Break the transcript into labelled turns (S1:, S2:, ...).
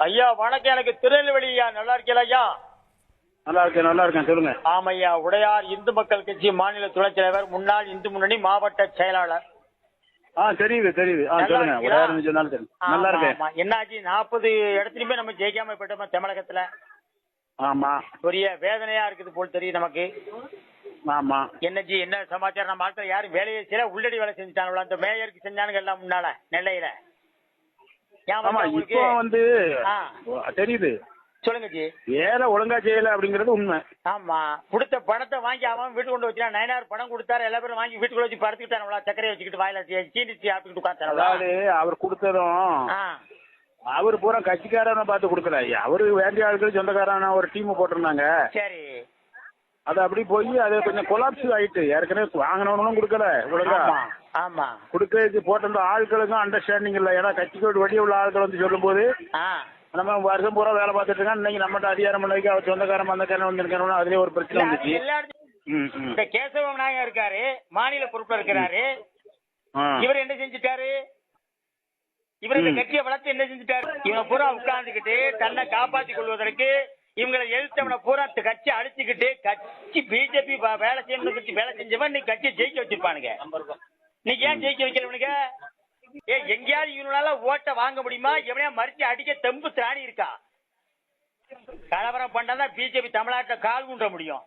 S1: ஐயா வணக்கம். எனக்கு திருநெல்வேலி ஐயா. நல்லா இருக்கீங்களா ஐயா?
S2: நல்லா இருக்கேன் சொல்லுங்க.
S1: ஆமையா, உடையார் இந்து மக்கள் கட்சி மாநில துணைத் தலைவர், முன்னாள் இந்து முன்னணி மாவட்ட செயலாளர்.
S2: தெரியுது சொல்லுங்க. உடையார் சொன்னாலும் தெரியும். நல்லா இருக்கேன்.
S1: என்னாச்சு, 40 இடத்துலயுமே நம்ம ஜெயிக்காம போயிட்டோமா தமிழகத்துல?
S2: ஆமா.
S1: பெரிய வேதனையா இருக்குது போல் தெரியும் நமக்கு.
S2: ஆமா.
S1: என்னஜி, என்ன சமாச்சாரம்? நம்ம ஆட்கள் யாரும் வேலையை செய்யல, உள்ளடி வேலை செஞ்சுட்டாங்களா? அந்த மேயருக்கு செஞ்சானுங்க எல்லாம் முன்னால நெல்லையில.
S2: இப்போ வந்து தெரியுது.
S1: சொல்லுங்க ஜி.
S2: வேலை ஒழுங்கா செய்யல அப்படிங்கறது உண்மை.
S1: ஆமா, கொடுத்த பணத்தை வாங்கி அவன் வீட்டு கொண்டு வச்சா. 9,000 பணம் கொடுத்தாரு, எல்லா பேரும் வாங்கி வீட்டுக்குள்ள வச்சு படுத்துக்கிட்டானுங்களா? சக்கரையை வச்சுக்கிட்டு வாயில சீனி சாப்பிட்டுக்கிட்டு உட்காந்துட்டாங்களா?
S2: அதாவது அவர் கொடுத்ததும் அவரு பூரா கட்சிக்காரனை பார்த்து கொடுக்கல. அவரு வேண்டிய ஆட்கள் சொந்தக்காரான ஒரு டீம் போட்டிருந்தாங்க.
S1: சரி,
S2: அது அப்படி போய் அது கொஞ்சம் கொலாப்ஸ் ஆயிட்டு. ஏற்கனவே வாங்கினவனும் கொடுக்கல ஒழுங்கா.
S1: ஆமா,
S2: கொடுக்க போட்டிருந்த ஆட்களுக்கும் அண்டர்ஸ்டாண்டிங் இல்ல. ஏன்னா கட்சிக்கு வழிய உள்ள ஆட்கள் வந்து சொல்லும் போது நம்ம வருஷம் பூரா வேலை பார்த்துட்டு இருக்கோம், இன்னைக்கு நம்மகிட்ட அதிகாரம் பண்ண வைக்க அவர் சொந்தக்காரன் வந்தக்காரன் வந்திருக்கணும். அதுலயே ஒரு பிரச்சனை வந்துச்சு.
S1: இந்த கேசவ நாயகம் இருக்காரு, மாநில பொறுப்புல இருக்கிறாரு. இவர் என்ன செஞ்சுட்டாரு? இவர் இந்த கட்சியை வளர்த்து என்ன செஞ்சுட்டாரு? இவனை பூரா உட்கார்ந்துக்கிட்டு தன்னை காப்பாற்றிக் கொள்வதற்கு இவங்களை எழுத்தவனை பூரா கட்சி அழிச்சுக்கிட்டு, கட்சி பிஜேபி வேலை செய்யணும் கட்சி வேலை செஞ்சவன் இன்னைக்கு கட்சியை ஜெயிக்க வச்சிருப்பானுங்க. இன்னைக்கு ஏன் ஜெயிக்க வைக்கிறவனுங்க? எங்கேயாவது இவனால ஓட்ட வாங்க முடியுமா? எவனையா மறிச்சு அடிக்க தெம்பு திராணி இருக்கா? கலவரம் பண்ணாதான் பிஜேபி தமிழ்நாட்டில் கால் ஊன்ற முடியும்.